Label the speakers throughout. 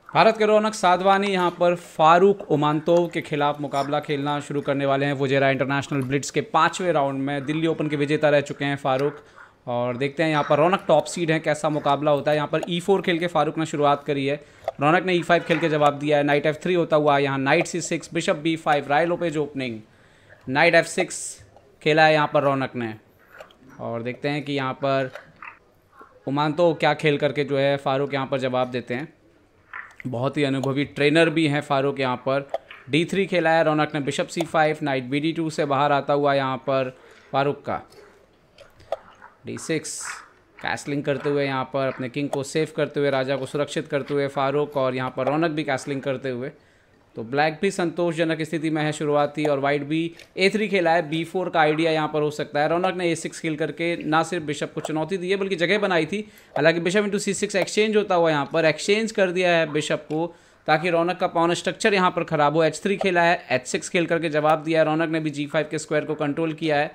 Speaker 1: भारत के रौनक साधवानी यहाँ पर फारूक उमानतोव के खिलाफ मुकाबला खेलना शुरू करने वाले हैं। फुजेरा इंटरनेशनल ब्लिट्स के 5वें राउंड में दिल्ली ओपन के विजेता रह चुके हैं फारूक। और देखते हैं यहाँ पर रौनक टॉप सीड है, कैसा मुकाबला होता है। यहाँ पर E4 खेल के फारूक ने शुरुआत करी है, रौनक ने E5 खेल के जवाब दिया है। नाइट F3 होता हुआ यहाँ नाइट C6, बिशप B5, राय लोपेज ओपनिंग, नाइट F6 खेला है यहाँ पर रौनक ने। और देखते हैं कि यहाँ पर उमानतोव क्या खेल करके जो है फारूक यहाँ पर जवाब देते हैं। बहुत ही अनुभवी ट्रेनर भी हैं फारूक। यहाँ पर D3 खेला है रौनक ने, बिशप C5, नाइट BD2 से बाहर आता हुआ यहाँ पर फारूक का D6 कैसलिंग करते हुए यहाँ पर अपने किंग को सेव करते हुए, राजा को सुरक्षित करते हुए फारूक, और यहाँ पर रौनक भी कैसलिंग करते हुए। तो ब्लैक भी संतोषजनक स्थिति में है शुरुआती, और वाइट भी A3 खेला है। B4 का आइडिया यहाँ पर हो सकता है। रौनक ने A6 खेल करके ना सिर्फ बिशप को चुनौती दी है बल्कि जगह बनाई थी। हालांकि बिशप इंटू C6 एक्सचेंज होता हुआ यहाँ पर एक्सचेंज कर दिया है बिशप को, ताकि रौनक का पॉन स्ट्रक्चर यहाँ पर खराब हो। H3 खेला है, H6 खेल करके जवाब दिया है। रौनक ने भी G5 के स्क्वायर को कंट्रोल किया है।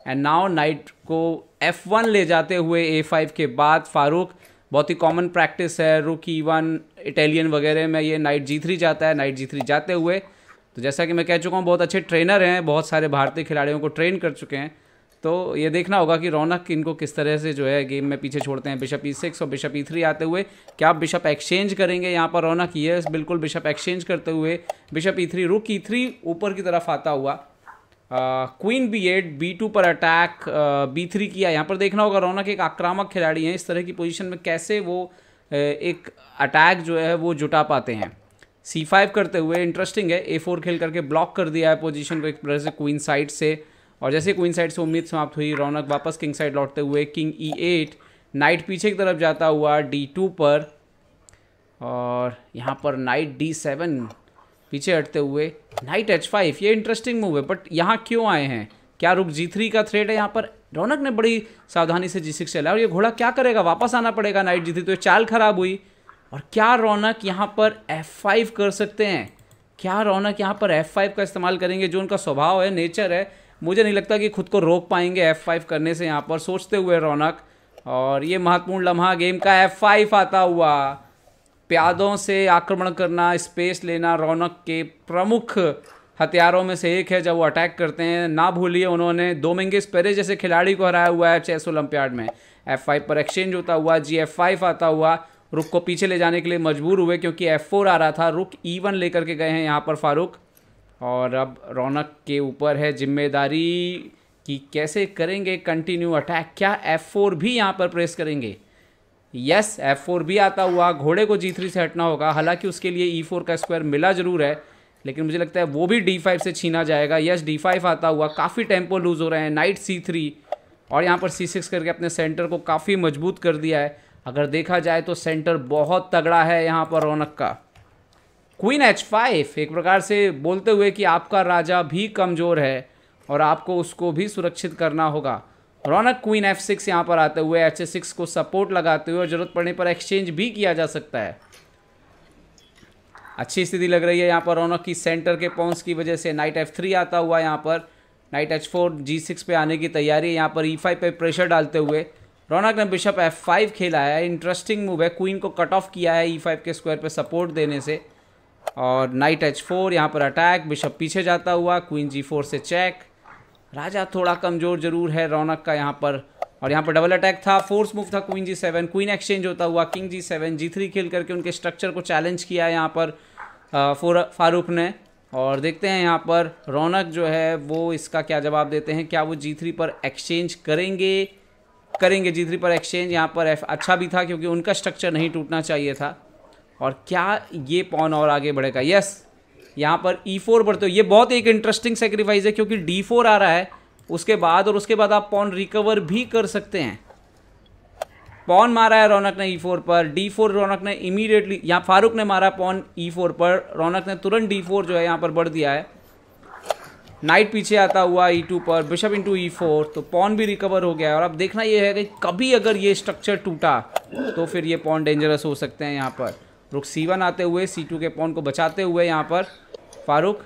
Speaker 1: एंड नाउ नाइट को F1 ले जाते हुए A5 के बाद फारूक, बहुत ही कॉमन प्रैक्टिस है रुक E1 इटालियन वगैरह में, ये नाइट G3 जाता है। नाइट G3 जाते हुए, तो जैसा कि मैं कह चुका हूँ, बहुत अच्छे ट्रेनर हैं, बहुत सारे भारतीय खिलाड़ियों को ट्रेन कर चुके हैं। तो ये देखना होगा कि रौनक इनको किस तरह से जो है गेम में पीछे छोड़ते हैं। बिशप E6 और बिशप E3 आते हुए क्या बिशप एक्सचेंज करेंगे यहाँ पर रौनक? यस, बिल्कुल बिशप एक्सचेंज करते हुए बिशप E3, रुक E3 ऊपर की तरफ आता हुआ, क्वीन B8, B2 पर अटैक, B3 किया। यहाँ पर देखना होगा रौनक एक आक्रामक खिलाड़ी हैं, इस तरह की पोजीशन में कैसे वो एक अटैक जो है वो जुटा पाते हैं। C5 करते हुए इंटरेस्टिंग है, A4 खेल करके ब्लॉक कर दिया है पोजीशन को एक तरह से क्वीन साइड से। और जैसे क्वीन साइड से उम्मीद समाप्त हुई, रौनक वापस किंग साइड लौटते हुए किंग E8, नाइट पीछे की तरफ जाता हुआ D2 पर, और यहाँ पर नाइट D7 पीछे हटते हुए नाइट H5। ये इंटरेस्टिंग मूव है, बट यहाँ क्यों आए हैं? क्या रुक G3 का थ्रेट है यहाँ पर? रौनक ने बड़ी सावधानी से G6 चला, और ये घोड़ा क्या करेगा? वापस आना पड़ेगा नाइट G3, तो ये चाल खराब हुई। और क्या रौनक यहाँ पर F5 कर सकते हैं? क्या रौनक यहाँ पर F5 का इस्तेमाल करेंगे? जो उनका स्वभाव है, नेचर है, मुझे नहीं लगता कि खुद को रोक पाएंगे F5 करने से यहाँ पर, सोचते हुए रौनक। और ये महत्वपूर्ण लम्हा गेम का F5 आता हुआ, प्यादों से आक्रमण करना, स्पेस लेना रौनक के प्रमुख हथियारों में से एक है जब वो अटैक करते हैं। ना भूलिए उन्होंने डोमिंगेस पेरेज जैसे खिलाड़ी को हराया हुआ है चेस ओलंपियाड में। F5 पर एक्सचेंज होता हुआ, G-F5 आता हुआ, रुक को पीछे ले जाने के लिए मजबूर हुए क्योंकि F4 आ रहा था। रुक E1 लेकर के गए हैं यहाँ पर फारूक, और अब रौनक के ऊपर है जिम्मेदारी कि कैसे करेंगे कंटिन्यू अटैक। क्या F4 भी यहाँ पर प्रेस करेंगे? यस, F4 भी आता हुआ, घोड़े को G3 से हटना होगा। हालांकि उसके लिए E4 का स्क्वायर मिला जरूर है, लेकिन मुझे लगता है वो भी D5 से छीना जाएगा। यस, D5 आता हुआ, काफ़ी टेम्पो लूज हो रहे हैं। नाइट C3, और यहाँ पर C6 करके अपने सेंटर को काफ़ी मजबूत कर दिया है। अगर देखा जाए तो सेंटर बहुत तगड़ा है यहाँ पर रौनक का। क्वीन H5 एक प्रकार से बोलते हुए कि आपका राजा भी कमज़ोर है और आपको उसको भी सुरक्षित करना होगा। रौनक क्वीन F6 यहाँ पर आते हुए H6 को सपोर्ट लगाते हुए, और जरूरत पड़ने पर एक्सचेंज भी किया जा सकता है। अच्छी स्थिति लग रही है यहाँ पर रौनक की सेंटर के पॉन्स की वजह से। नाइट F3 आता हुआ, यहाँ पर नाइट H4, G6 पे आने की तैयारी है। यहाँ पर E5 पे प्रेशर डालते हुए रौनक ने बिशप F5 खेला है। इंटरेस्टिंग मूव है, क्वीन को कट ऑफ किया है E5 के स्क्वायर पे सपोर्ट देने से। और नाइट H4 यहाँ पर अटैक, बिशप पीछे जाता हुआ, क्वीन G4 से चेक। राजा थोड़ा कमज़ोर जरूर है रौनक का यहाँ पर, और यहाँ पर डबल अटैक था, फोर्स मूव था क्वीन G7, क्वीन एक्सचेंज होता हुआ, किंग G7, G3 खेल करके उनके स्ट्रक्चर को चैलेंज किया है यहाँ पर फारूक ने। और देखते हैं यहाँ पर रौनक जो है वो इसका क्या जवाब देते हैं। क्या वो G3 पर एक्सचेंज करेंगे? G3 पर एक्सचेंज। यहाँ पर अच्छा भी था क्योंकि उनका स्ट्रक्चर नहीं टूटना चाहिए था। और क्या ये पॉन और आगे बढ़ेगा? यस, यहाँ पर E4 बढ़ते हो, ये बहुत एक इंटरेस्टिंग सेक्रीफाइस है क्योंकि D4 आ रहा है उसके बाद, और उसके बाद आप पॉन रिकवर भी कर सकते हैं। पॉन मारा है रौनक ने E4 पर, D4 रौनक ने इमीडिएटली, यहाँ फारूक ने मारा पॉन E4 पर, रौनक ने तुरंत D4 जो है यहाँ पर बढ़ दिया है। नाइट पीछे आता हुआ E2 पर, बिशप इंटू E4, तो पॉन भी रिकवर हो गया है। और अब देखना ये है कि कभी अगर ये स्ट्रक्चर टूटा तो फिर ये पॉन डेंजरस हो सकते हैं। यहाँ पर रुक C1 आते हुए C2 के पॉन को बचाते हुए यहाँ पर फारूक,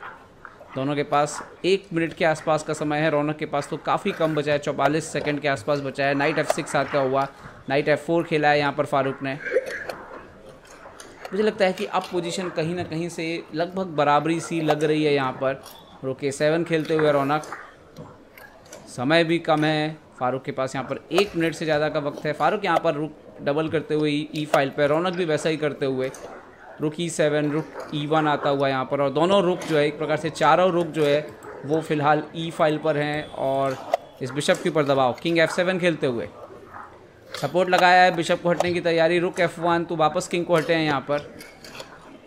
Speaker 1: दोनों के पास 1 मिनट के आसपास का समय है। रौनक के पास तो काफ़ी कम बचा है, 44 सेकंड के आसपास बचा है। नाइट F6 आता हुआ, नाइट F4 खेला है यहाँ पर फारूक ने। मुझे लगता है कि अब पोजीशन कहीं ना कहीं से लगभग बराबरी सी लग रही है यहाँ पर। रुक A7 खेलते हुए रौनक, समय भी कम है फारूक के पास, यहाँ पर 1 मिनट से ज़्यादा का वक्त है। फारूक यहाँ पर रुक डबल करते हुए E5 पर, रौनक भी वैसा ही करते हुए रुक E7, रुक E1 आता हुआ यहाँ पर, और दोनों रुक जो है एक प्रकार से चारों रुक जो है वो फिलहाल E5 पर हैं और इस बिशप के ऊपर दबाव। किंग F7 खेलते हुए सपोर्ट लगाया है, बिशप को हटने की तैयारी, रुक F1 तो वापस किंग को हटे हैं यहाँ पर।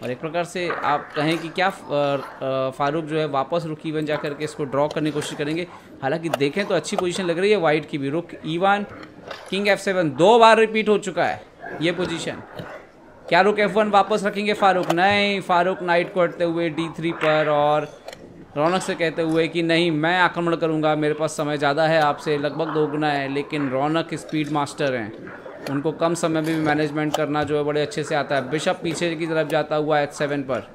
Speaker 1: और एक प्रकार से आप कहें कि क्या फारूक जो है वापस रुक E1 जा करके इसको ड्रॉ करने की कोशिश करेंगे। हालांकि देखें तो अच्छी पोजीशन लग रही है वाइट की भी। रुक E1, किंग F7 2 बार रिपीट हो चुका है ये पोजीशन। क्या रुक F1 वापस रखेंगे फारूक? नहीं, फारूक नाइट को हटते हुए D3 पर और रौनक से कहते हुए कि नहीं मैं आक्रमण करूंगा, मेरे पास समय ज़्यादा है, आपसे लगभग 2 गुना है। लेकिन रौनक स्पीड मास्टर हैं, उनको कम समय में भी मैनेजमेंट करना जो है बड़े अच्छे से आता है। बिशप पीछे की तरफ जाता हुआ H7 पर,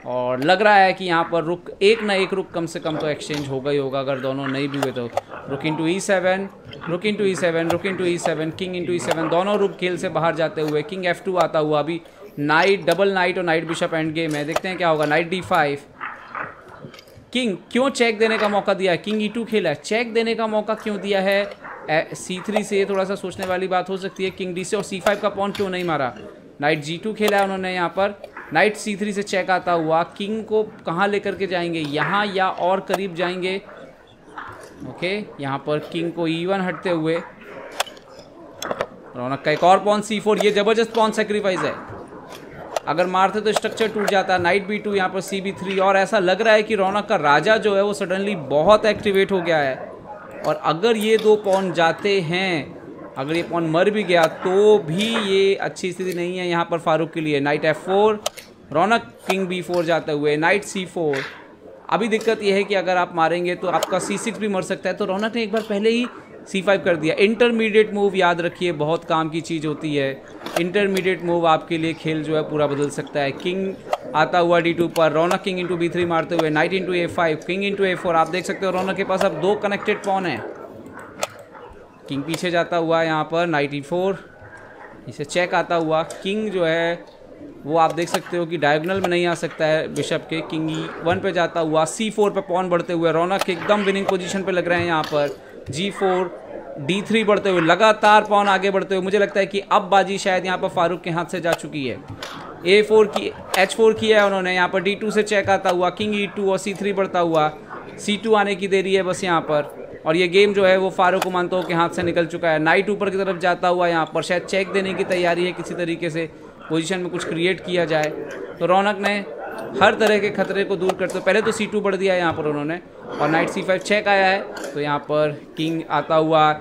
Speaker 1: और लग रहा है कि यहाँ पर रुक एक ना एक रुक कम से कम तो एक्सचेंज होगा ही होगा, अगर दोनों नहीं भी हुए तो। रुक इंटू E7, रुक इंटू E7, रुक into E7, king into E7, दोनों रुक खेल से बाहर जाते हुए। किंग F2 आता हुआ, अभी नाइट डबल नाइट और नाइट बिशप एंड गेम है, देखते हैं क्या होगा। नाइट D5, किंग क्यों चेक देने का मौका दिया है? किंग E2 खेला है, चेक देने का मौका क्यों दिया है? C3 से थोड़ा सा सोचने वाली बात हो सकती है। किंग D से और C5 का पॉन क्यों नहीं मारा? नाइट G2 खेला है उन्होंने यहाँ पर, नाइट C3 से चेक आता हुआ। किंग को कहाँ लेकर के जाएंगे, यहाँ या और करीब जाएंगे? ओके, यहाँ पर किंग को E1 हटते हुए रौनक का एक और पॉन C4, ये जबरदस्त पॉन सेक्रीफाइस है, अगर मारते तो स्ट्रक्चर टूट जाता। नाइट B2, यहाँ पर CB3, और ऐसा लग रहा है कि रौनक का राजा जो है वो सडनली बहुत एक्टिवेट हो गया है। और अगर ये 2 पॉन जाते हैं, अगर ये पॉन मर भी गया तो भी ये अच्छी स्थिति नहीं है यहाँ पर फारूक के लिए। नाइट F4, रौनक किंग B4 जाते हुए, नाइट C4। अभी दिक्कत ये है कि अगर आप मारेंगे तो आपका C6 भी मर सकता है, तो रौनक ने एक बार पहले ही C5 कर दिया। इंटरमीडिएट मूव याद रखिए, बहुत काम की चीज़ होती है। इंटरमीडिएट मूव आपके लिए खेल जो है पूरा बदल सकता है। किंग आता हुआ D2 पर, रौनक किंग इंटू B3 मारते हुए, night into A5, king into A4। आप देख सकते हो रौनक के पास अब 2 कनेक्टेड पॉन हैं। किंग पीछे जाता हुआ यहाँ पर, नाइट E4, इसे चेक आता हुआ। किंग जो है वो आप देख सकते हो कि डायगोनल में नहीं आ सकता है बिशप के। किंग E1 पे जाता हुआ, C4 पे पॉन बढ़ते हुए, रौनक एकदम विनिंग पोजीशन पे लग रहे हैं यहाँ पर। G4, D3 बढ़ते हुए, लगातार पॉन आगे बढ़ते हुए। मुझे लगता है कि अब बाजी शायद यहाँ पर फारूक के हाथ से जा चुकी है। A4 की, H4 किया है उन्होंने, यहाँ पर D2 से चेक आता हुआ, किंग E2 और C3 बढ़ता हुआ। C2 आने की देरी है बस यहाँ पर, और ये गेम जो है वो फारूक उमांतोव के हाथ से निकल चुका है। नाइट ऊपर की तरफ जाता हुआ यहाँ पर, शायद चेक देने की तैयारी है, किसी तरीके से पोजीशन में कुछ क्रिएट किया जाए। तो रौनक ने हर तरह के खतरे को दूर करते, पहले तो C2 बढ़ दिया यहाँ पर उन्होंने, और नाइट C5 चेक आया है। तो यहाँ पर किंग आता हुआ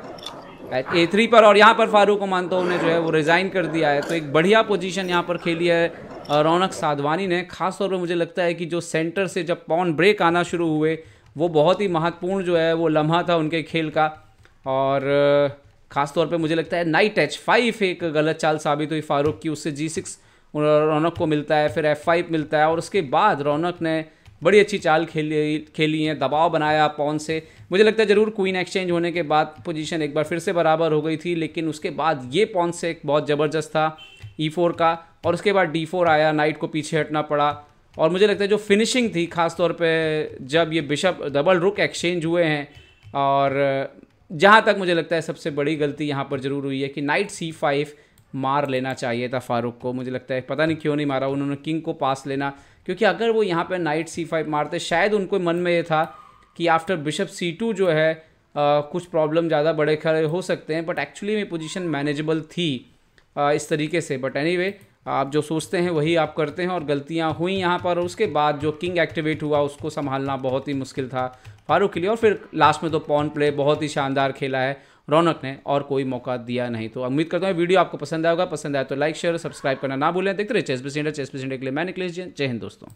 Speaker 1: A3 पर, और यहाँ पर फारूक उमांतोव ने जो है वो रिज़ाइन कर दिया है। तो एक बढ़िया पोजीशन यहाँ पर खेली है रौनक साधवानी ने। खास तौर पर मुझे लगता है कि जो सेंटर से जब पॉन ब्रेक आना शुरू हुए, वो बहुत ही महत्वपूर्ण जो है वो लम्हा था उनके खेल का। और ख़ास तौर पे मुझे लगता है नाइट H5 एक गलत चाल साबित हुई फारूक की, उससे G6 रौनक को मिलता है, फिर F5 मिलता है, और उसके बाद रौनक ने बड़ी अच्छी चाल खेली है, दबाव बनाया पॉन से। मुझे लगता है ज़रूर क्वीन एक्सचेंज होने के बाद पोजीशन एक बार फिर से बराबर हो गई थी, लेकिन उसके बाद ये पॉन से एक बहुत ज़बरदस्त था E4 का, और उसके बाद D4 आया, नाइट को पीछे हटना पड़ा। और मुझे लगता है जो फिनिशिंग थी, ख़ास तौर पे जब ये बिशप डबल रुक एक्सचेंज हुए हैं, और जहाँ तक मुझे लगता है सबसे बड़ी गलती यहाँ पर ज़रूर हुई है कि नाइट C5 मार लेना चाहिए था फारूक को। मुझे लगता है पता नहीं क्यों नहीं मारा उन्होंने किंग को पास लेना, क्योंकि अगर वो यहाँ पर नाइट C5 मारते, शायद उनको मन में ये था कि आफ्टर बिशप C2 जो है कुछ प्रॉब्लम ज़्यादा बड़े खड़े हो सकते हैं, बट एक्चुअली में पोजीशन मैनेजेबल थी इस तरीके से। बट एनीवे, आप जो सोचते हैं वही आप करते हैं, और गलतियां हुई यहाँ पर। और उसके बाद जो किंग एक्टिवेट हुआ उसको संभालना बहुत ही मुश्किल था फारूक के लिए, और फिर लास्ट में तो पॉन प्ले बहुत ही शानदार खेला है रौनक ने, और कोई मौका दिया नहीं। तो उम्मीद करता हूँ वीडियो आपको पसंद आएगा, पसंद आए तो लाइक शेयर सब्सक्राइब करना ना भूलें। देखते रहिए चेस बस इंडिया के लिए मैं निकलेश जय हिंद दोस्तों।